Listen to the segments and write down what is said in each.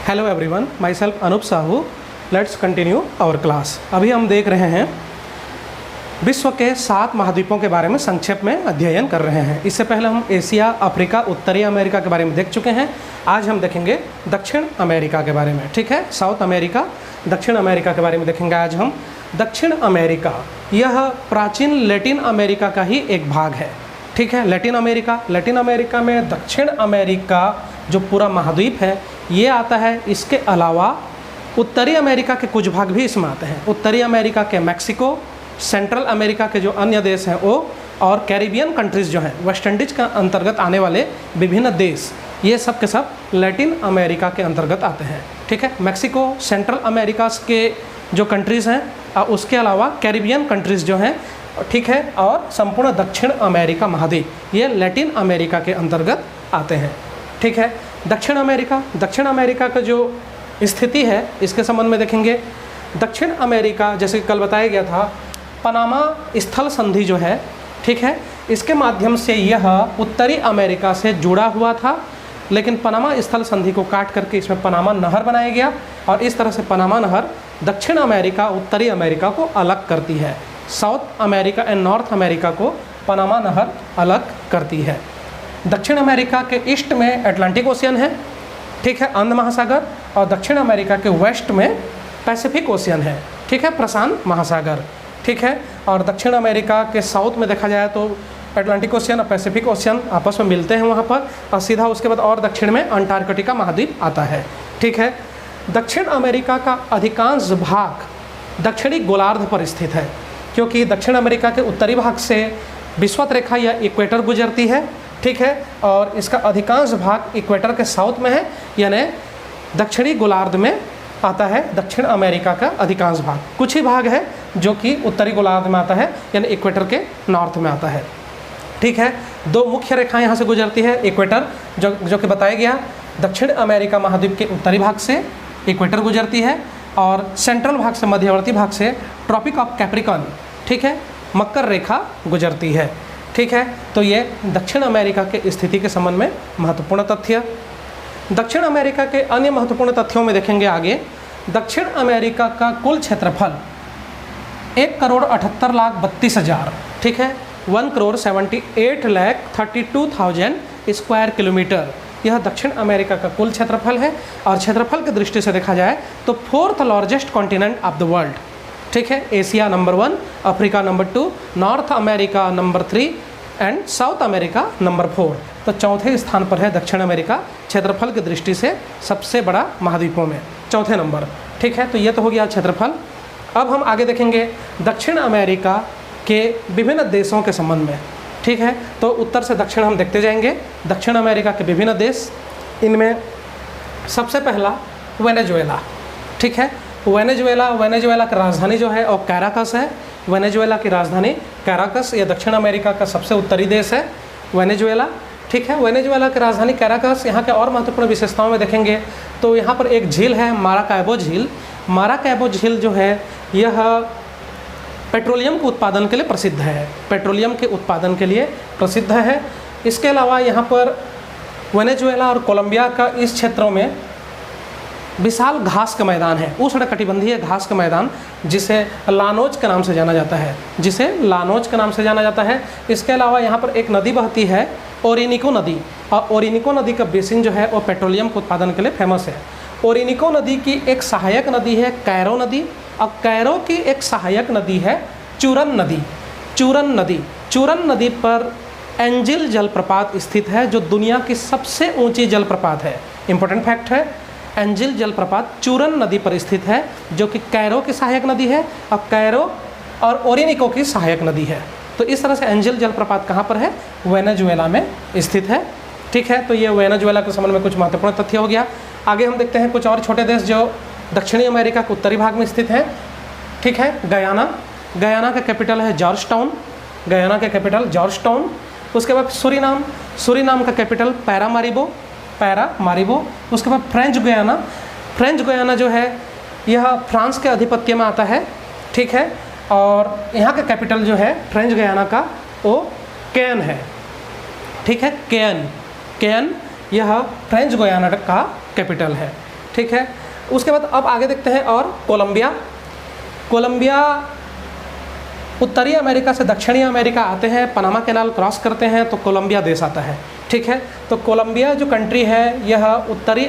Hello everyone, myself Anoop Sahu. Let's continue our class. अभी हम देख रहे हैं विश्व के 7 महाद्वीपों के बारे में संक्षेप में अध्ययन कर रहे हैं। इससे पहले हम एशिया, अफ्रीका, उत्तरी अमेरिका के बारे में देख चुके हैं। आज हम देखेंगे दक्षिण अमेरिका के बारे में। ठीक है, साउथ अमेरिका, दक्षिण अमेरिका के बारे में देखेंगे आज हम। दक्षिण अमेरिका यह प्राचीन लैटिन अमेरिका का ही एक भाग है। ठीक है, लैटिन अमेरिका में दक्षिण अमेरिका जो पूरा महाद्वीप है ये आता है। इसके अलावा उत्तरी अमेरिका के कुछ भाग भी इसमें आते हैं। उत्तरी अमेरिका के मैक्सिको, सेंट्रल अमेरिका के जो अन्य देश हैं वो, और कैरिबियन कंट्रीज़ जो हैं, वेस्ट इंडीज़ का अंतर्गत आने वाले विभिन्न देश, ये सब के सब लैटिन अमेरिका के अंतर्गत आते हैं। ठीक है, मैक्सिको, सेंट्रल अमेरिका के जो कंट्रीज़ हैं और उसके अलावा कैरिबियन कंट्रीज़ जो हैं, ठीक है, और संपूर्ण दक्षिण अमेरिका महाद्वीप ये लैटिन अमेरिका के अंतर्गत आते हैं। ठीक है, दक्षिण अमेरिका का जो स्थिति है इसके संबंध में देखेंगे। दक्षिण अमेरिका, जैसे कल बताया गया था, पनामा स्थल संधि जो है, ठीक है, इसके माध्यम से यह उत्तरी अमेरिका से जुड़ा हुआ था, लेकिन पनामा स्थल संधि को काट करके इसमें पनामा नहर बनाया गया और इस तरह से पनामा नहर दक्षिण अमेरिका, उत्तरी अमेरिका को अलग करती है। South America and north America को पनामा नहर अलग करती है। दक्षिण अमेरिका के ईस्ट में अटलांटिक ओशियन है, ठीक है, अंध महासागर, और दक्षिण अमेरिका के वेस्ट में पैसिफिक ओशियन है, ठीक है, प्रशांत महासागर। ठीक है, और दक्षिण अमेरिका के साउथ में देखा जाए तो अटलांटिक ओशियन और पैसिफिक ओशियन आपस में मिलते हैं वहाँ पर, और सीधा उसके बाद और दक्षिण में अंटार्कटिका महाद्वीप आता है। ठीक है, दक्षिण अमेरिका का अधिकांश भाग दक्षिणी गोलार्ध पर स्थित है, क्योंकि दक्षिण अमेरिका के उत्तरी भाग से विषुवत रेखा या इक्वेटर गुजरती है। ठीक है, और इसका अधिकांश भाग इक्वेटर के साउथ में है, यानी दक्षिणी गोलार्ध में आता है दक्षिण अमेरिका का अधिकांश भाग। कुछ ही भाग है जो कि उत्तरी गोलार्ध में आता है, यानी इक्वेटर के नॉर्थ में आता है। ठीक है, 2 मुख्य रेखाएं यहाँ से गुजरती है। इक्वेटर जो कि बताया गया, दक्षिण अमेरिका महाद्वीप के उत्तरी भाग से इक्वेटर गुजरती है, और सेंट्रल भाग से, मध्यवर्ती भाग से ट्रॉपिक ऑफ कैप्रिकॉर्न, ठीक है, मकर रेखा गुजरती है। ठीक है, तो ये दक्षिण अमेरिका के स्थिति के संबंध में महत्वपूर्ण तथ्य। दक्षिण अमेरिका के अन्य महत्वपूर्ण तथ्यों में देखेंगे आगे। दक्षिण अमेरिका का कुल क्षेत्रफल 1,78,32,000, ठीक है, 1,78,32,000 स्क्वायर किलोमीटर, यह दक्षिण अमेरिका का कुल क्षेत्रफल है। और क्षेत्रफल की दृष्टि से देखा जाए तो 4th largest continent of the world. ठीक है, Asia number 1, Africa number 2, north America number 3 and south America number 4। तो चौथे स्थान पर है दक्षिण अमेरिका, क्षेत्रफल की दृष्टि से सबसे बड़ा महाद्वीपों में, चौथे नंबर। ठीक है, तो ये तो हो गया क्षेत्रफल। अब हम आगे देखेंगे दक्षिण अमेरिका के विभिन्न देशों के संबंध में। ठीक है, तो उत्तर से दक्षिण हम देखते जाएंगे दक्षिण अमेरिका के विभिन्न देश। इनमें सबसे पहला वेनेजुएला। ठीक है, वेनेजुएला की राजधानी जो है वो कैराकस है। वेनेजुएला की राजधानी कैराकस, ये दक्षिण अमेरिका का सबसे उत्तरी देश है वेनेजुएला। ठीक है, वेनेजुएला की राजधानी कैराकस। यहाँ के और महत्वपूर्ण विशेषताओं में देखेंगे तो यहाँ पर एक झील है, माराकैबो झील। माराकैबो झील जो है यह पेट्रोलियम के उत्पादन के लिए प्रसिद्ध है, पेट्रोलियम के उत्पादन के लिए प्रसिद्ध है। इसके अलावा यहाँ पर वेनेजुएला और कोलंबिया का इस क्षेत्रों में विशाल घास का मैदान है, उष्णकटिबंधीय घास का मैदान, जिसे लानोज के नाम से जाना जाता है, इसके अलावा यहाँ पर एक नदी बहती है, ओरिनिको नदी, और ओरिनिको नदी का बेसिन जो है वो पेट्रोलियम के उत्पादन के लिए फेमस है। ओरिनिको नदी की एक सहायक नदी है कैरो नदी, और कैरो की एक सहायक नदी है चूरन नदी पर एंजिल जलप्रपात स्थित है, जो दुनिया की सबसे ऊंची जलप्रपात है। इंपॉर्टेंट फैक्ट है, एंजिल जलप्रपात चूरन नदी पर स्थित है, जो कि कैरो की सहायक नदी है, और कैरो और ओरिनिको की सहायक नदी है। तो इस तरह से एंजिल जलप्रपात कहाँ पर है? वेनेजुएला में स्थित है। ठीक है, तो ये वेनेजुएला के संबंध में कुछ महत्वपूर्ण तथ्य हो गया। आगे हम देखते हैं कुछ और छोटे देश जो दक्षिणी अमेरिका के उत्तरी भाग में स्थित हैं। ठीक है, गयाना का कैपिटल है जॉर्जटाउन, उसके बाद सूरीनाम का कैपिटल पैरामारिबो। उसके बाद फ्रेंच गुयाना जो है यह फ्रांस के आधिपत्य में आता है। ठीक है, और यहाँ का कैपिटल जो है फ्रेंच गुयाना का वो केन है। ठीक है, केन यह फ्रेंच गुयाना का कैपिटल है। ठीक है। उसके बाद अब आगे देखते हैं और कोलंबिया। कोलंबिया उत्तरी अमेरिका से दक्षिणी अमेरिका आते हैं, पनामा कैनाल क्रॉस करते हैं तो कोलंबिया देश आता है, ठीक है। तो कोलंबिया जो कंट्री है यह उत्तरी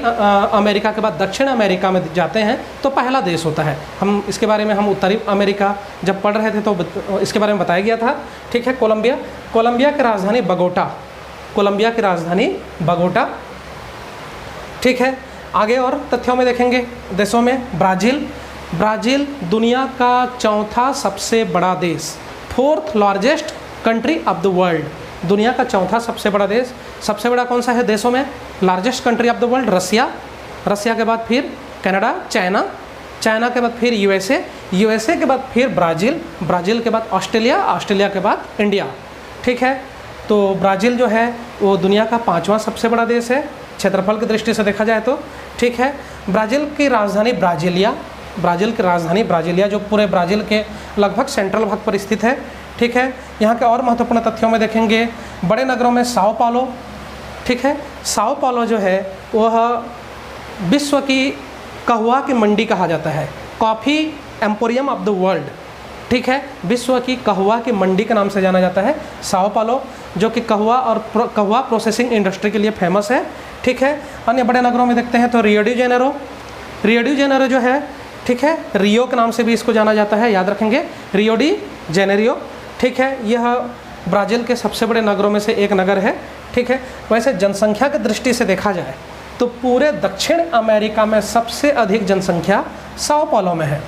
अमेरिका के बाद दक्षिण अमेरिका में जाते हैं तो पहला देश होता है। हम इसके बारे में हम उत्तरी अमेरिका जब पढ़ रहे थे तो इसके बारे में बताया गया था, ठीक है। कोलंबिया, कोलंबिया की राजधानी बगोटा, कोलंबिया की राजधानी बगोटा, ठीक है। आगे और तथ्यों में देखेंगे देशों में, ब्राज़ील, ब्राज़ील दुनिया का चौथा सबसे बड़ा देश, 4th largest country of the world, दुनिया का चौथा सबसे बड़ा देश। सबसे बड़ा कौन सा है देशों में? Largest country of the world Russia, Russia के बाद फिर कनाडा, चाइना, चाइना के बाद फिर यूएसए, यूएसए के बाद फिर ब्राज़ील, ब्राज़ील के बाद ऑस्ट्रेलिया, ऑस्ट्रेलिया के बाद इंडिया, ठीक है। तो ब्राज़ील जो है वो दुनिया का 5वां सबसे बड़ा देश है क्षेत्रफल की दृष्टि से देखा जाए तो, ठीक है। ब्राज़ील की राजधानी ब्राज़ीलिया, ब्राज़ील की राजधानी ब्राज़ीलिया जो पूरे ब्राज़ील के लगभग सेंट्रल भाग पर स्थित है, ठीक है। यहाँ के और महत्वपूर्ण तथ्यों में देखेंगे, बड़े नगरों में साओ पालो, ठीक है। साओ पालो जो है वह विश्व की कहवा की मंडी कहा जाता है, coffee emporium of the world, ठीक है। विश्व की कहवा की मंडी के नाम से जाना जाता है साओ पालो, जो कि कहवा और कहवा प्रोसेसिंग इंडस्ट्री के लिए फेमस है, ठीक है। अन्य बड़े नगरों में देखते हैं तो Rio de Janeiro, Rio de Janeiro जो है, ठीक है, रियो के नाम से भी इसको जाना जाता है, याद रखेंगे रियो डी जेनेरियो, ठीक है। यह ब्राज़ील के सबसे बड़े नगरों में से एक नगर है, ठीक है। वैसे जनसंख्या की दृष्टि से देखा जाए तो पूरे दक्षिण अमेरिका में सबसे अधिक जनसंख्या साओ पालो में है,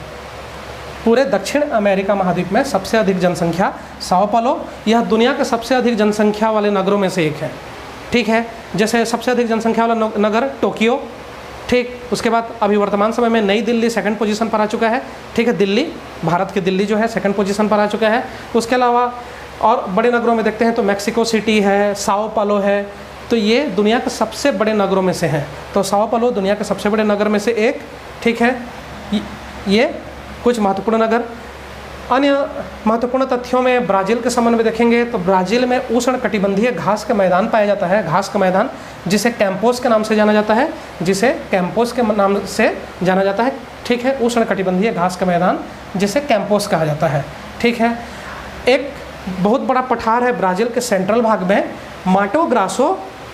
पूरे दक्षिण अमेरिका महाद्वीप में सबसे अधिक जनसंख्या साओ पालो, यह दुनिया के सबसे अधिक जनसंख्या वाले नगरों में से एक है, ठीक है। जैसे सबसे अधिक जनसंख्या वाला नगर टोक्यो, ठीक। उसके बाद अभी वर्तमान समय में नई दिल्ली 2nd पोजीशन पर आ चुका है, ठीक है। दिल्ली, भारत की दिल्ली जो है 2nd पोजीशन पर आ चुका है। उसके अलावा और बड़े नगरों में देखते हैं तो मैक्सिको सिटी है, साओ पालो है, तो ये दुनिया के सबसे बड़े नगरों में से हैं। तो साओ पालो दुनिया के सबसे बड़े नगर में से एक, ठीक है। ये कुछ महत्वपूर्ण नगर। अन्य महत्वपूर्ण तथ्यों में ब्राज़ील के संबंध में देखेंगे तो ब्राज़ील में उष्णकटिबंधीय घास का मैदान पाया जाता है, घास का मैदान जिसे कैंपोस के नाम से जाना जाता है, जिसे कैंपोस के नाम से जाना जाता है, ठीक है। उष्णकटिबंधीय घास का मैदान जिसे कैंपोस कहा जाता है, ठीक है। एक बहुत बड़ा पठार है ब्राज़ील के सेंट्रल भाग में, माटो ग्रासो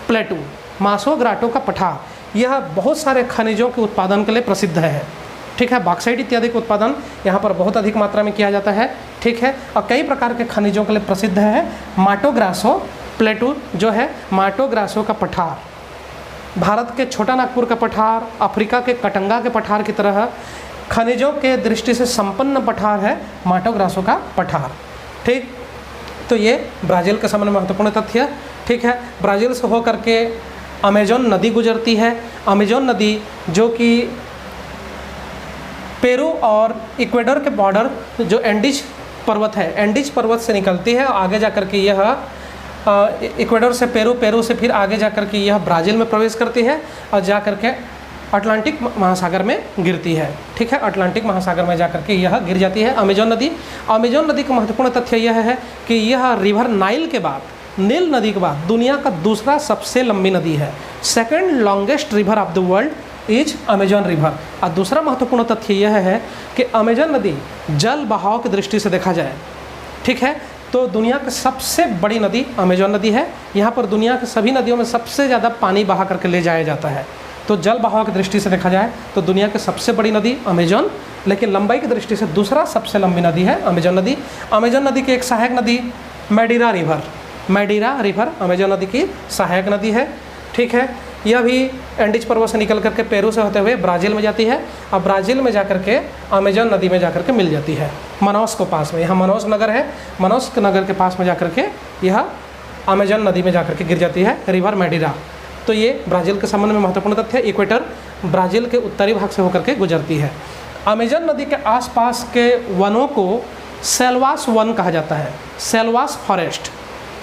प्लेटू, मासो ग्राटो का पठार, यह बहुत सारे खनिजों के उत्पादन के लिए प्रसिद्ध है, ठीक है। बॉक्साइट इत्यादि का उत्पादन यहाँ पर बहुत अधिक मात्रा में किया जाता है, ठीक है। और कई प्रकार के खनिजों के लिए प्रसिद्ध है माटो ग्रासो प्लेटू जो है, माटो ग्रासो का पठार भारत के छोटा नागपुर का पठार, अफ्रीका के कटंगा के पठार की तरह खनिजों के दृष्टि से संपन्न पठार है माटो ग्रासो का पठार, ठीक। तो ये ब्राज़ील के संबंध में महत्वपूर्ण तथ्य, ठीक है। ब्राज़ील से होकर के अमेजोन नदी गुजरती है, अमेजोन नदी जो कि पेरू और इक्वेडर के बॉर्डर जो एंडीज पर्वत है, एंडीज पर्वत से निकलती है और आगे जाकर के यह इक्वेडर से पेरू, पेरू से फिर आगे जाकर के यह ब्राज़ील में प्रवेश करती है और जाकर के अटलांटिक महासागर में गिरती है, ठीक है। अटलांटिक महासागर में जाकर के यह गिर जाती है अमेजोन नदी। अमेजोन नदी का महत्वपूर्ण तथ्य यह है कि यह रिवर नाइल के बाद, नील नदी के बाद दुनिया का दूसरा सबसे लंबी नदी है, 2nd longest river of the world is Amazon river. और दूसरा महत्वपूर्ण तथ्य यह है कि अमेजोन नदी जल बहाव की दृष्टि से देखा जाए, ठीक है, तो दुनिया की सबसे बड़ी नदी अमेजोन नदी है। यहाँ पर दुनिया की सभी नदियों में सबसे ज़्यादा पानी बहा करके ले जाया जाता है। तो जल बहाव की दृष्टि से देखा जाए तो दुनिया की सबसे बड़ी नदी अमेजोन, लेकिन लंबाई की दृष्टि से दूसरा सबसे लंबी नदी है अमेजोन नदी। अमेजोन नदी की एक सहायक नदी मैडीरा रिवर, मैडीरा रिवर अमेजोन नदी की सहायक नदी है, ठीक है। यह भी एंडीज पर्वत से निकल करके पेरू से होते हुए ब्राज़ील में जाती है और ब्राज़ील में जाकर के अमेजोन नदी में जाकर के मिल जाती है मनोस को पास में। यहाँ मनोस नगर है, मनोस नगर के पास में जाकर के यह अमेजोन नदी में जाकर के गिर जाती है रिवर मैडीरा। तो ये ब्राज़ील के संबंध में महत्वपूर्ण तथ्य है। इक्वेटर ब्राज़ील के उत्तरी भाग से होकर के गुजरती है। अमेजोन नदी के आसपास के वनों को सेल्वास वन कहा जाता है, सेल्वास फॉरेस्ट।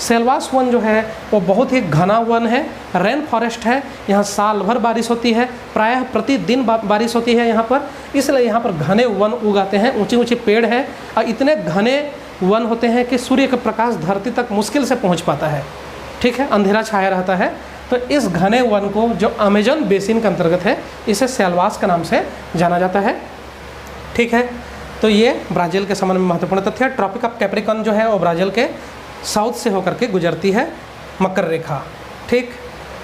सेल्वास वन जो है वो बहुत ही घना वन है, रेन फॉरेस्ट है। यहाँ साल भर बारिश होती है, प्रायः प्रतिदिन बारिश होती है यहाँ पर, इसलिए यहाँ पर घने वन उगाते हैं, ऊंची ऊंची पेड़ है और इतने घने वन होते हैं कि सूर्य का प्रकाश धरती तक मुश्किल से पहुँच पाता है, ठीक है, अंधेरा छाया रहता है। तो इस घने वन को जो अमेजन बेसिन के अंतर्गत है इसे सेल्वास के नाम से जाना जाता है। ठीक है, तो ये ब्राज़ील के संबंध में महत्वपूर्ण तथ्य है। ट्रॉपिक ऑफ कैप्रिकॉर्न जो है वो ब्राज़ील के साउथ से होकर के गुजरती है मकर रेखा। ठीक,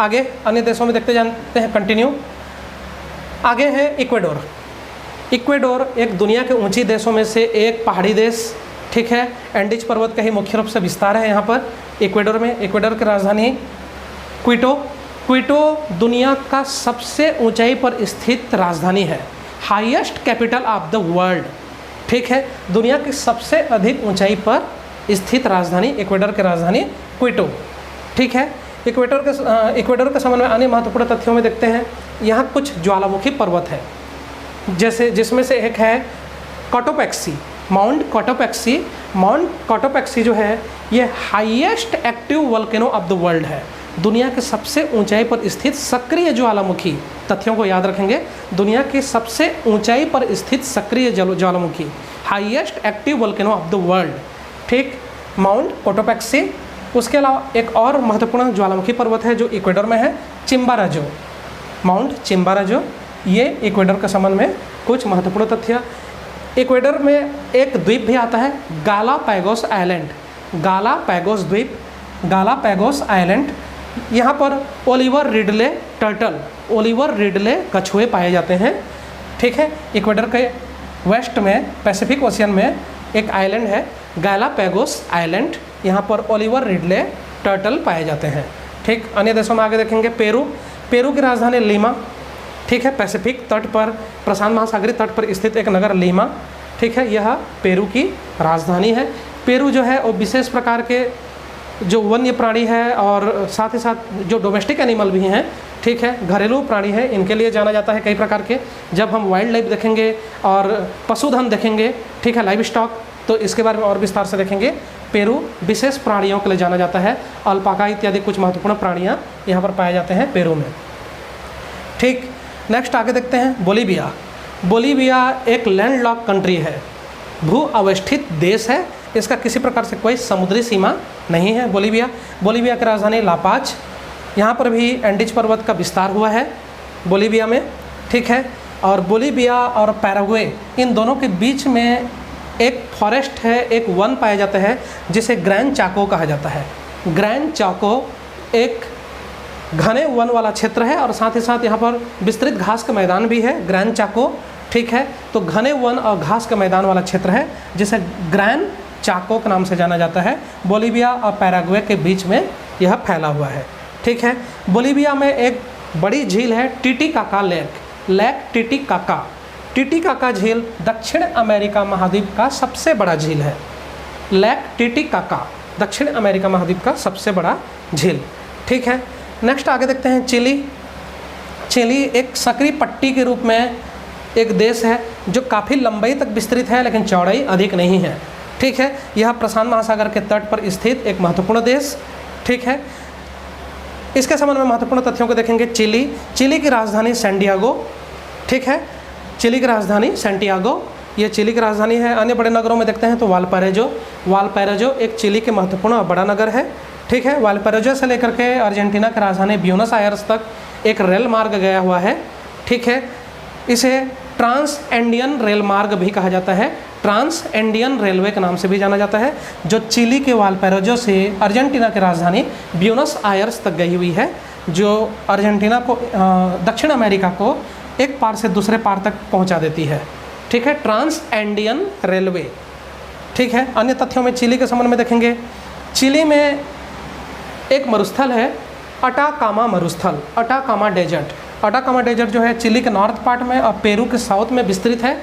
आगे अन्य देशों में देखते जानते हैं, कंटिन्यू। आगे है इक्वेडोर। इक्वेडोर एक दुनिया के ऊंची देशों में से एक पहाड़ी देश। ठीक है, एंडीज पर्वत का ही मुख्य रूप से विस्तार है यहाँ पर इक्वेडोर में। इक्वेडोर की राजधानी क्विटो। क्विटो दुनिया का सबसे ऊंचाई पर स्थित राजधानी है, highest capital of the world. ठीक है, दुनिया की सबसे अधिक ऊंचाई पर स्थित राजधानी इक्वेडोर की राजधानी क्विटो। ठीक है, इक्वेडोर के संबंध में अन्य महत्वपूर्ण तथ्यों में देखते हैं, यहाँ कुछ ज्वालामुखी पर्वत है, जैसे जिसमें से एक है Cotopaxi, mount Cotopaxi. Mount Cotopaxi जो है ये highest active volcano of the world है, दुनिया के सबसे ऊंचाई पर स्थित सक्रिय ज्वालामुखी। तथ्यों को याद रखेंगे, दुनिया की सबसे ऊंचाई पर स्थित सक्रिय ज्वालामुखी, highest active volcano of the world. ठीक, माउंट कोटोपैक्सी। उसके अलावा एक और महत्वपूर्ण ज्वालामुखी पर्वत है जो इक्वेडोर में है, चिम्बाराजो, माउंट चिम्बाराजो। ये इक्वेडोर के संबंध में कुछ महत्वपूर्ण तथ्य। इक्वेडोर में एक द्वीप भी आता है, गालापैगोस आइलैंड, गालापैगोस द्वीप, गालापैगोस आइलैंड। यहाँ पर Oliver Ridley turtle, Oliver Ridley कछुए पाए जाते हैं। ठीक है, इक्वेडोर के वेस्ट में पैसिफिक ओशियन में एक आइलैंड है गालापैगोस आइलैंड, यहाँ पर ओलिवर रिडले टर्टल पाए जाते हैं। ठीक, अन्य देशों में आगे देखेंगे पेरू। पेरू की राजधानी लीमा। ठीक है, पैसिफिक तट पर, प्रशांत महासागरीय तट पर स्थित एक नगर लीमा। ठीक है, यह पेरू की राजधानी है। पेरू जो है वो विशेष प्रकार के जो वन्य प्राणी है और साथ ही साथ जो डोमेस्टिक एनिमल भी हैं, ठीक है, घरेलू प्राणी है, इनके लिए जाना जाता है कई प्रकार के। जब हम वाइल्ड लाइफ देखेंगे और पशुधन देखेंगे, ठीक है, लाइव स्टॉक, तो इसके बारे में और विस्तार से देखेंगे। पेरू विशेष प्राणियों के लिए जाना जाता है, अल्पाका इत्यादि कुछ महत्वपूर्ण प्राणियाँ यहाँ पर पाए जाते हैं पेरू में। ठीक, नेक्स्ट आगे देखते हैं बोलीविया। बोलीविया एक लैंडलॉक कंट्री है, भू अवस्थित देश है, इसका किसी प्रकार से कोई समुद्री सीमा नहीं है। बोलीविया की राजधानी लापाज। यहाँ पर भी एंडीज पर्वत का विस्तार हुआ है बोलीविया में। ठीक है, और बोलीविया और पैराग्वे इन दोनों के बीच में एक फॉरेस्ट है, एक वन पाया जाता है जिसे ग्रैंड चाको कहा जाता है। ग्रैंड चाको एक घने वन वाला क्षेत्र है और साथ ही साथ यहाँ पर विस्तृत घास का मैदान भी है, ग्रैंड चाको। ठीक है, तो घने वन और घास का मैदान वाला क्षेत्र है जिसे ग्रैंड चाको के नाम से जाना जाता है। बोलीविया और पैराग्वे के बीच में यह फैला हुआ है। ठीक है, बोलीविया में एक बड़ी झील है Titicaca lake, lake Titicaca. Titicaca झील दक्षिण अमेरिका महाद्वीप का सबसे बड़ा झील है। लेक टिटिकाका दक्षिण अमेरिका महाद्वीप का सबसे बड़ा झील। ठीक है, नेक्स्ट आगे देखते हैं चिली। चिली एक सक्रिय पट्टी के रूप में एक देश है जो काफ़ी लंबाई तक विस्तृत है लेकिन चौड़ाई अधिक नहीं है। ठीक है, यह प्रशांत महासागर के तट पर स्थित एक महत्वपूर्ण देश। ठीक है, इसके संबंध में महत्वपूर्ण तथ्यों को देखेंगे। चिली की राजधानी सैंटियागो। ठीक है, चिली की राजधानी सैंटियागो, ये चिली की राजधानी है। अन्य बड़े नगरों में देखते हैं तो वालपैराइजो एक चिली के महत्वपूर्ण और बड़ा नगर है। ठीक है, वालपैराइजो से लेकर के अर्जेंटीना की राजधानी ब्यूनस आयर्स तक एक रेल मार्ग गया हुआ है। ठीक है, इसे ट्रांस एंडियन रेल मार्ग भी कहा जाता है, ट्रांस एंडियन रेलवे के नाम से भी जाना जाता है, जो चिली के वालपैराइजो से अर्जेंटीना की राजधानी ब्यूनस आयर्स तक गई हुई है, जो अर्जेंटीना को दक्षिण अमेरिका को एक पार से दूसरे पार तक पहुंचा देती है। ठीक है, ट्रांस एंडियन रेलवे। ठीक है, अन्य तथ्यों में चिली के संबंध में देखेंगे। चिली में एक मरुस्थल है अटाकामा मरुस्थल, अटाकामा डेजर्ट। अटाकामा डेजर्ट जो है चिली के नॉर्थ पार्ट में और पेरू के साउथ में विस्तृत है।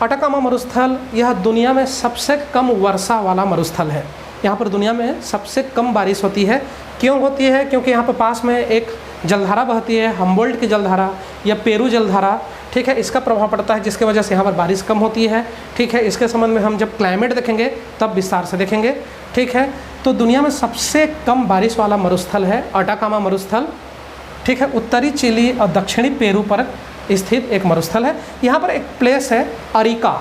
अटाकामा मरुस्थल यह दुनिया में सबसे कम वर्षा वाला मरुस्थल है। यहाँ पर दुनिया में सबसे कम बारिश होती है। क्यों होती है? क्योंकि यहाँ पर पास में एक जलधारा बहती है, हम्बोल्ट की जलधारा या पेरू जलधारा। ठीक है, इसका प्रभाव पड़ता है जिसकी वजह से यहाँ पर बारिश कम होती है। ठीक है, इसके संबंध में हम जब क्लाइमेट देखेंगे तब विस्तार से देखेंगे। ठीक है, तो दुनिया में सबसे कम बारिश वाला मरुस्थल है अटाकामा मरुस्थल। ठीक है, उत्तरी चिली और दक्षिणी पेरू पर स्थित एक मरुस्थल है। यहाँ पर एक प्लेस है अरिका।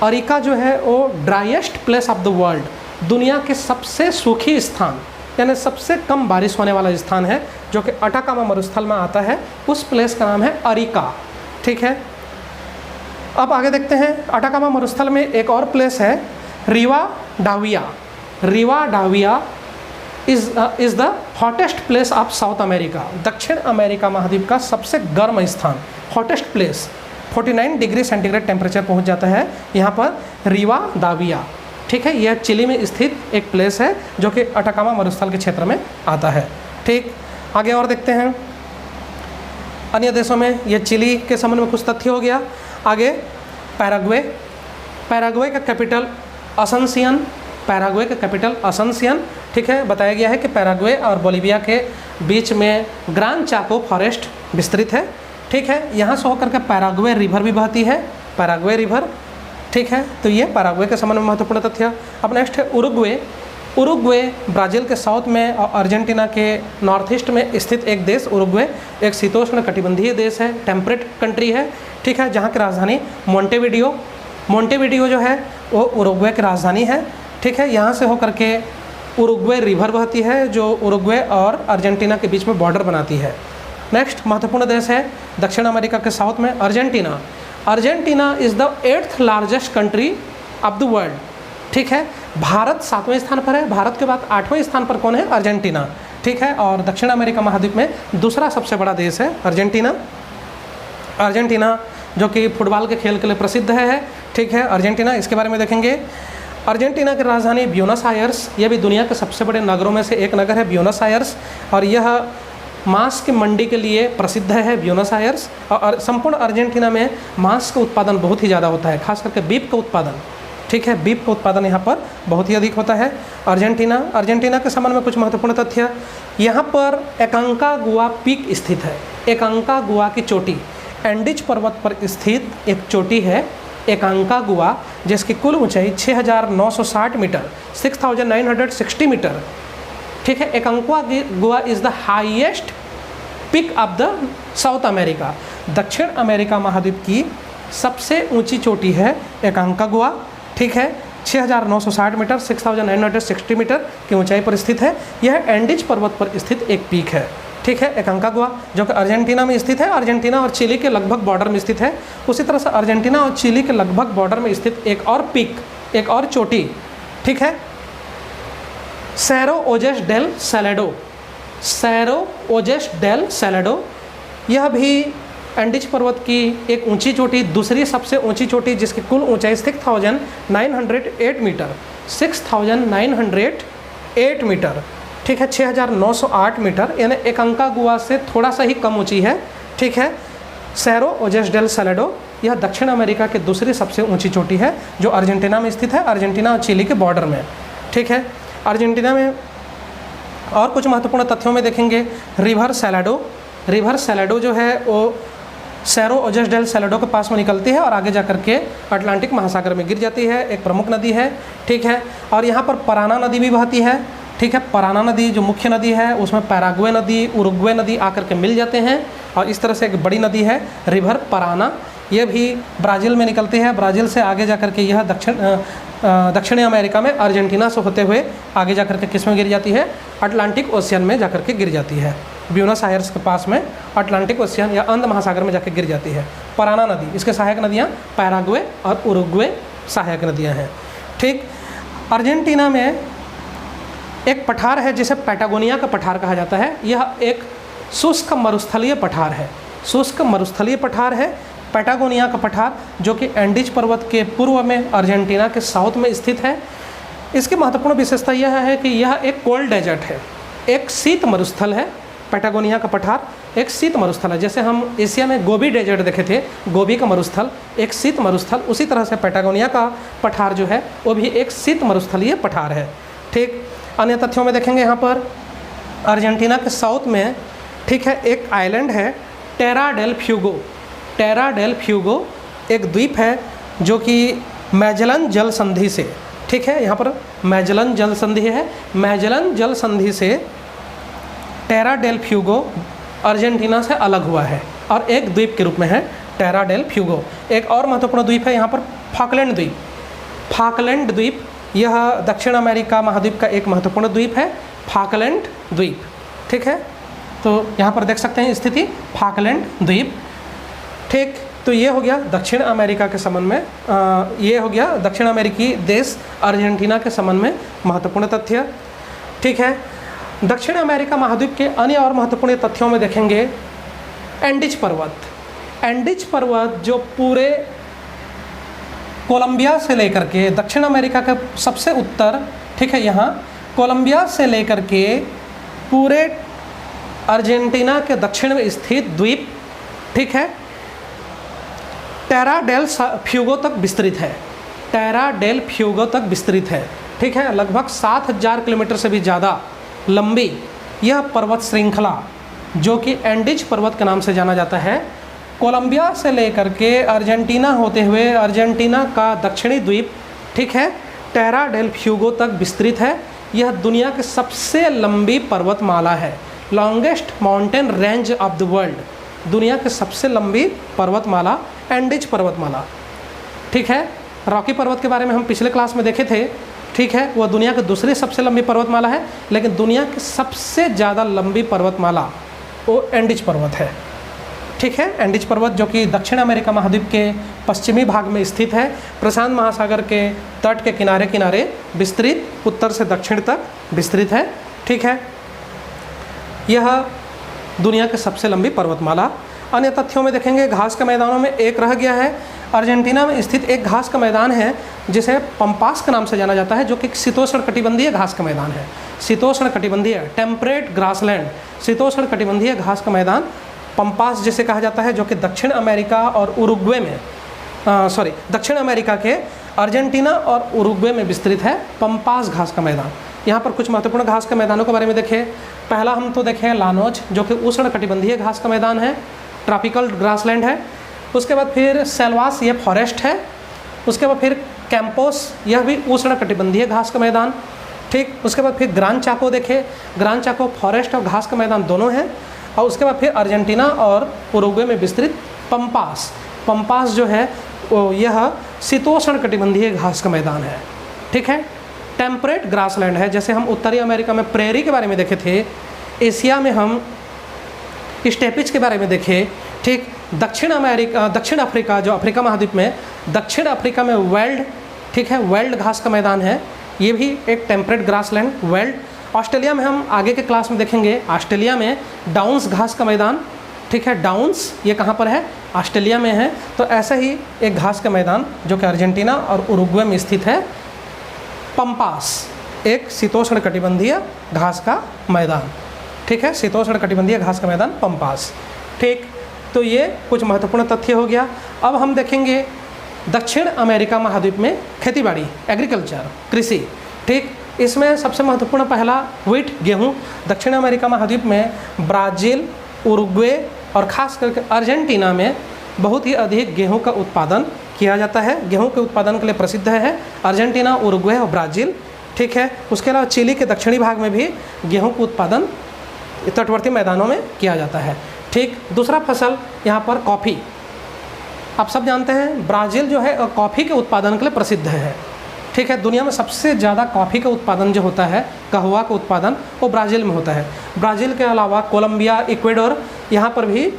अरिका जो है वो driest place of the world, दुनिया के सबसे सूखी स्थान, यानी सबसे कम बारिश होने वाला स्थान है जो कि अटाकामा मरुस्थल में आता है, उस प्लेस का नाम है अरिका। ठीक है, अब आगे देखते हैं। अटाकामा मरुस्थल में एक और प्लेस है Rivadavia. Rivadavia is the hottest place of South America. दक्षिण अमेरिका महाद्वीप का सबसे गर्म स्थान, hottest place, 49 degree centigrade temperature पहुंच जाता है यहाँ पर रिवाडाविया। ठीक है, यह चिली में स्थित एक प्लेस है जो कि अटाकामा मरुस्थल के क्षेत्र में आता है। ठीक, आगे और देखते हैं अन्य देशों में। यह चिली के संबंध में कुछ तथ्य हो गया। आगे पैराग्वे। पैराग्वे का कैपिटल असन्सियन। पैराग्वे का कैपिटल असन्सियन। ठीक है, बताया गया है कि पैराग्वे और बोलिविया के बीच में ग्रांड चाको फॉरेस्ट विस्तृत है। ठीक है, यहाँ से होकर के पैराग्वे रिवर भी बहती है, पैराग्वे रिवर। ठीक है, तो ये पैराग्वे के संबंध में महत्वपूर्ण तथ्य। अब नेक्स्ट है उरुग्वे। उरुग्वे ब्राज़ील के साउथ में और अर्जेंटीना के नॉर्थ ईस्ट में स्थित एक देश उरुग्वे एक शीतोष्ण कटिबंधीय देश है, टेम्परेट कंट्री है। ठीक है, जहाँ की राजधानी मोंटेविडियो। मोंटेविडियो जो है वो उरुग्वे की राजधानी है। ठीक है, यहाँ से होकर के उरुग्वे रिवर बहती है जो उरुग्वे और अर्जेंटीना के बीच में बॉर्डर बनाती है। नेक्स्ट महत्वपूर्ण देश है दक्षिण अमेरिका के साउथ में Argentina. Argentina is the 8th largest country of the world. ठीक है, भारत 7वें स्थान पर है, भारत के बाद 8वें स्थान पर कौन है? अर्जेंटीना। ठीक है, और दक्षिण अमेरिका महाद्वीप में दूसरा सबसे बड़ा देश है अर्जेंटीना। अर्जेंटीना जो कि फुटबॉल के खेल के लिए प्रसिद्ध है। ठीक है, अर्जेंटीना, इसके बारे में देखेंगे। अर्जेंटीना की राजधानी ब्यूनस आयर्स, यह भी दुनिया के सबसे बड़े नगरों में से एक नगर है ब्यूनस आयर्स, और यह मांस की मंडी के लिए प्रसिद्ध है ब्यूनस आयर्स। और संपूर्ण अर्जेंटीना में मांस का उत्पादन बहुत ही ज़्यादा होता है, खास करके बीफ का उत्पादन। ठीक है, बीफ का उत्पादन यहाँ पर बहुत ही अधिक होता है। अर्जेंटीना के संबंध में कुछ महत्वपूर्ण तथ्य। यहाँ पर एकांकागुआ पीक स्थित है। एकांकागुआ की चोटी, एंडीज पर्वत पर स्थित एक चोटी है एकांकागुआ, जिसकी कुल ऊंचाई 6960 मीटर 6960 मीटर। ठीक है, Aconcagua is the highest peak of the South America. दक्षिण अमेरिका महाद्वीप की सबसे ऊंची चोटी है एकांकागुआ। ठीक है, 6960 मीटर 6960 मीटर की ऊंचाई पर स्थित है। यह एंडीज पर्वत पर स्थित एक पीक है। ठीक है, एकांकागुआ जो कि अर्जेंटीना में स्थित है, अर्जेंटीना और चिली के लगभग बॉर्डर में स्थित है। उसी तरह से अर्जेंटीना और चिली के लगभग बॉर्डर में स्थित एक और पीक, एक और चोटी, ठीक है, सैरो ओजेस डेल सैलेडो। सैरो ओजेस डेल सैलेडो, यह भी एंडीज पर्वत की एक ऊंची चोटी, दूसरी सबसे ऊंची चोटी, जिसकी कुल ऊंचाई 6908 मीटर 6908 मीटर। ठीक है, 6908 मीटर, यानी एकांकागुआ से थोड़ा सा ही कम ऊंची है। ठीक है, सैरो ओजेस डेल सैलेडो, यह दक्षिण अमेरिका की दूसरी सबसे ऊंची चोटी है जो अर्जेंटीना में स्थित है, अर्जेंटीना और चिली के बॉर्डर में। ठीक है, अर्जेंटीना में और कुछ महत्वपूर्ण तथ्यों में देखेंगे। रिवर सैलाडो। रिवर सैलाडो जो है वो सैरो ओजेस डेल सैलाडो के पास में निकलती है और आगे जा कर के अटलांटिक महासागर में गिर जाती है, एक प्रमुख नदी है। ठीक है, और यहाँ पर पराना नदी भी बहती है। ठीक है, पराना नदी जो मुख्य नदी है उसमें पैराग्वे नदी, उरुग्वे नदी आकर के मिल जाते हैं, और इस तरह से एक बड़ी नदी है रिवर पराना, ये भी ब्राज़ील में निकलती है। ब्राज़ील से आगे जा कर के यह दक्षिणी अमेरिका में अर्जेंटीना से होते हुए आगे जा कर के किस में गिर जाती है? अटलांटिक ओशियन में जा कर के गिर जाती है। ब्यूनस आयर्स के पास में अटलांटिक ओशियन या अंध महासागर में जाकर गिर जाती है पराना नदी। इसके सहायक नदियाँ पैराग्वे और उरुग्वे सहायक नदियाँ हैं। ठीक, अर्जेंटीना में एक पठार है जिसे पैटागोनिया का पठार कहा जाता है। यह एक शुष्क मरुस्थलीय पठार है, शुष्क मरुस्थलीय पठार है पैटागोनिया का पठार, जो कि एंडीज पर्वत के पूर्व में अर्जेंटीना के साउथ में स्थित है। इसकी महत्वपूर्ण विशेषता यह है कि यह एक कोल्ड डेजर्ट है, एक शीत मरुस्थल है। पैटागोनिया का पठार एक शीत मरुस्थल है। जैसे हम एशिया में गोबी डेजर्ट देखे थे, गोबी का मरुस्थल एक शीत मरुस्थल, उसी तरह से पैटागोनिया का पठार जो है वो भी एक शीत मरुस्थलीय पठार है। ठीक, अन्य तथ्यों में देखेंगे यहाँ पर अर्जेंटीना के साउथ में, ठीक है, एक आइलैंड है टेरा डेल फ्यूगो। टेरा डेल फ्यूगो एक द्वीप है जो कि मैजेलन जल संधि से, ठीक है, यहाँ पर मैजेलन जल संधि है, मैजेलन जल संधि से टेरा डेल फ्यूगो अर्जेंटीना से अलग हुआ है और एक द्वीप के रूप में है टेरा डेल फ्यूगो। एक और महत्वपूर्ण द्वीप है यहाँ पर फॉकलैंड द्वीप। फॉकलैंड द्वीप यह दक्षिण अमेरिका महाद्वीप का एक महत्वपूर्ण द्वीप है। फाकलैंड द्वीप। ठीक है, तो यहाँ पर देख सकते हैं स्थिति फाकलैंड द्वीप। ठीक, तो ये हो गया दक्षिण अमेरिका के संबंध में, ये हो गया दक्षिण अमेरिकी देश अर्जेंटीना के संबंध में महत्वपूर्ण तथ्य। ठीक है, दक्षिण अमेरिका महाद्वीप के अन्य और महत्वपूर्ण तथ्यों में देखेंगे एंडीज पर्वत। एंडीज पर्वत जो पूरे कोलंबिया से लेकर के दक्षिण अमेरिका के सबसे उत्तर, ठीक है, यहाँ कोलंबिया से लेकर के पूरे अर्जेंटीना के दक्षिण में स्थित द्वीप, ठीक है, टेरा डेल फ्यूगो तक विस्तृत है। टेरा डेल फ्यूगो तक विस्तृत है। ठीक है, लगभग 7000 किलोमीटर से भी ज़्यादा लंबी यह पर्वत श्रृंखला जो कि एंडीज पर्वत के नाम से जाना जाता है, कोलंबिया से लेकर के अर्जेंटीना होते हुए अर्जेंटीना का दक्षिणी द्वीप, ठीक है, टेरा डेल फ्यूगो तक विस्तृत है। यह दुनिया की सबसे लंबी पर्वतमाला है, longest mountain range of the world. दुनिया की सबसे लंबी पर्वतमाला एंडीज पर्वतमाला। ठीक है, रॉकी पर्वत के बारे में हम पिछले क्लास में देखे थे। ठीक है, वह दुनिया की दूसरी सबसे लंबी पर्वतमाला है, लेकिन दुनिया की सबसे ज़्यादा लंबी पर्वतमाला वो एंडीज पर्वत है। ठीक है, एंडीज पर्वत जो कि दक्षिण अमेरिका महाद्वीप के पश्चिमी भाग में स्थित है, प्रशांत महासागर के तट के किनारे किनारे विस्तृत, उत्तर से दक्षिण तक विस्तृत है। ठीक है, यह दुनिया की सबसे लंबी पर्वतमाला। अन्य तथ्यों में देखेंगे घास के मैदानों में एक रह गया है। अर्जेंटीना में स्थित एक घास का मैदान है जिसे पंपास के नाम से जाना जाता है, जो कि शीतोष्ण कटिबंधीय घास का मैदान है। शीतोष्ण कटिबंधीय टेम्परेट ग्रासलैंड, शीतोष्ण कटिबंधीय घास का मैदान पंपास जिसे कहा जाता है, जो कि दक्षिण अमेरिका और उरुग्वे में दक्षिण अमेरिका के अर्जेंटीना और उरुग्वे में विस्तृत है पंपास घास का मैदान। यहाँ पर कुछ महत्वपूर्ण घास के मैदानों के बारे में देखें। पहला हम तो देखें लानोज, जो कि उष्ण कटिबंधीय घास का मैदान है, ट्रॉपिकल ग्रासलैंड है। उसके बाद फिर सेल्वास, ये फॉरेस्ट है। उसके बाद फिर कैंपोस, यह भी उष्ण कटिबंधीय घास का मैदान। ठीक, उसके बाद फिर ग्रान चाको देखें, ग्रान चाको फॉरेस्ट और घास का मैदान दोनों हैं। और उसके बाद फिर अर्जेंटीना और उरुग्वे में विस्तृत पंपास। पंपास जो है वो यह शीतोष्ण कटिबंधीय घास का मैदान है। ठीक है, टेम्परेट ग्रासलैंड है। जैसे हम उत्तरी अमेरिका में प्रेरी के बारे में देखे थे, एशिया में हम स्टेपिज के बारे में देखे। ठीक, दक्षिण अफ्रीका जो अफ्रीका महाद्वीप में, दक्षिण अफ्रीका में वेल्ड, ठीक है, वेल्ड घास का मैदान है, ये भी एक टेम्परेट ग्रासलैंड वेल्ड। ऑस्ट्रेलिया में हम आगे के क्लास में देखेंगे, ऑस्ट्रेलिया में डाउन्स घास का मैदान, ठीक है, डाउन्स ये कहाँ पर है, ऑस्ट्रेलिया में है। तो ऐसा ही एक घास का मैदान जो कि अर्जेंटीना और उरुग्वे में स्थित है, पंपास, एक शीतोष्ण कटिबंधीय घास का मैदान। ठीक है, शीतोष्ण कटिबंधीय घास का मैदान पंपास। ठीक, तो ये कुछ महत्वपूर्ण तथ्य हो गया। अब हम देखेंगे दक्षिण अमेरिका महाद्वीप में खेतीबाड़ी, एग्रीकल्चर, कृषि। ठीक, इसमें सबसे महत्वपूर्ण पहला व्हीट, गेहूँ। दक्षिण अमेरिका महाद्वीप में ब्राज़ील, उरुग्वे और ख़ास करके अर्जेंटीना में बहुत ही अधिक गेहूँ का उत्पादन किया जाता है। गेहूँ के उत्पादन के लिए प्रसिद्ध है अर्जेंटीना, उरुग्वे और ब्राज़ील। ठीक है, उसके अलावा चिली के दक्षिणी भाग में भी गेहूँ का उत्पादन तटवर्ती मैदानों में किया जाता है। ठीक, दूसरा फसल यहाँ पर कॉफ़ी। आप सब जानते हैं ब्राज़ील जो है कॉफ़ी के उत्पादन के लिए प्रसिद्ध है। ठीक है, दुनिया में सबसे ज़्यादा कॉफ़ी का उत्पादन जो होता है, कहवा का उत्पादन, वो ब्राज़ील में होता है। ब्राज़ील के अलावा कोलंबिया, इक्वेडोर, यहाँ पर भी,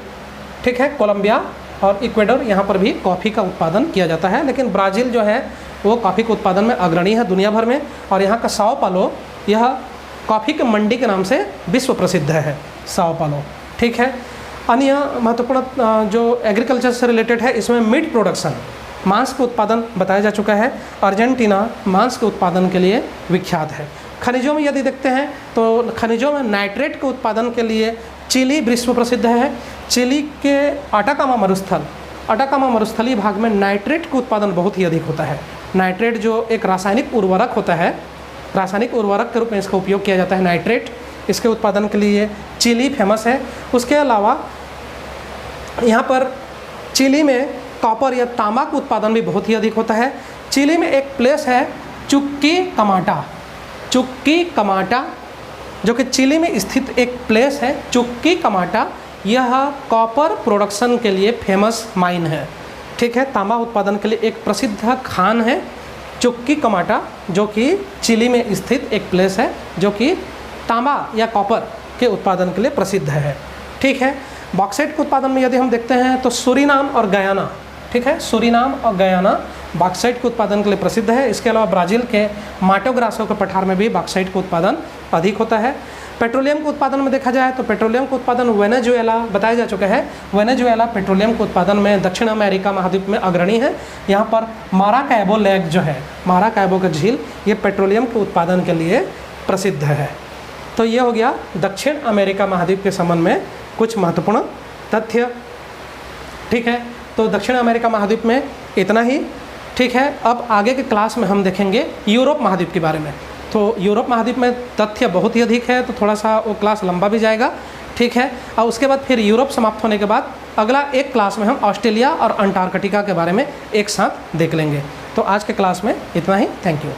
ठीक है, कोलंबिया और इक्वेडोर, यहाँ पर भी कॉफ़ी का उत्पादन किया जाता है। लेकिन ब्राज़ील जो है वो कॉफ़ी के उत्पादन में अग्रणी है दुनिया भर में। और यहाँ का साओ पालो, यह कॉफ़ी के मंडी के नाम से विश्व प्रसिद्ध है, साओ पालो। ठीक है, अन्य महत्वपूर्ण जो एग्रीकल्चर से रिलेटेड है, इसमें मीट प्रोडक्शन, मांस का उत्पादन बताया जा चुका है। अर्जेंटीना मांस के उत्पादन के लिए विख्यात है। खनिजों में यदि देखते हैं तो खनिजों में नाइट्रेट के उत्पादन के लिए चिली विश्व प्रसिद्ध है। चिली के अटाकामा मरुस्थलीय भाग में नाइट्रेट का उत्पादन बहुत ही अधिक होता है। नाइट्रेट जो एक रासायनिक उर्वरक होता है, रासायनिक उर्वरक के रूप में इसका उपयोग किया जाता है नाइट्रेट, इसके उत्पादन के लिए चिली फेमस है। उसके अलावा यहाँ पर चिली में कॉपर या तांबा का उत्पादन भी बहुत ही अधिक होता है। चिली में एक प्लेस है चुक्की कमाटा, जो कि चिली में स्थित एक प्लेस है चुक्की कमाटा। यह कॉपर प्रोडक्शन के लिए फेमस माइन है। ठीक है, तांबा उत्पादन के लिए एक प्रसिद्ध खान है चुक्की कमाटा, जो कि चिली में स्थित एक प्लेस है जो कि तांबा या कॉपर के उत्पादन के लिए प्रसिद्ध है। ठीक है, बॉक्साइट के उत्पादन में यदि हम देखते हैं तो सूरीनाम और गयाना, ठीक है, सूरीनाम और गयाना बॉक्साइट के उत्पादन के लिए प्रसिद्ध है। इसके अलावा ब्राज़ील के माटो ग्रासो के पठार में भी बॉक्साइट का उत्पादन अधिक होता है। पेट्रोलियम के उत्पादन में देखा जाए तो पेट्रोलियम का उत्पादन वेनेजुएला बताया जा चुका है। वेनेजुएला पेट्रोलियम के उत्पादन में दक्षिण अमेरिका महाद्वीप में अग्रणी है। यहाँ पर माराकैबो लेक जो है, माराकैबो का झील, ये पेट्रोलियम के उत्पादन के लिए प्रसिद्ध है। तो ये हो गया दक्षिण अमेरिका महाद्वीप के संबंध में कुछ महत्वपूर्ण तथ्य। ठीक है, तो दक्षिण अमेरिका महाद्वीप में इतना ही। ठीक है, अब आगे के क्लास में हम देखेंगे यूरोप महाद्वीप के बारे में। तो यूरोप महाद्वीप में तथ्य बहुत ही अधिक है, तो थोड़ा सा वो क्लास लंबा भी जाएगा। ठीक है, और उसके बाद फिर यूरोप समाप्त होने के बाद अगला एक क्लास में हम ऑस्ट्रेलिया और अंटार्कटिका के बारे में एक साथ देख लेंगे। तो आज के क्लास में इतना ही। Thank you.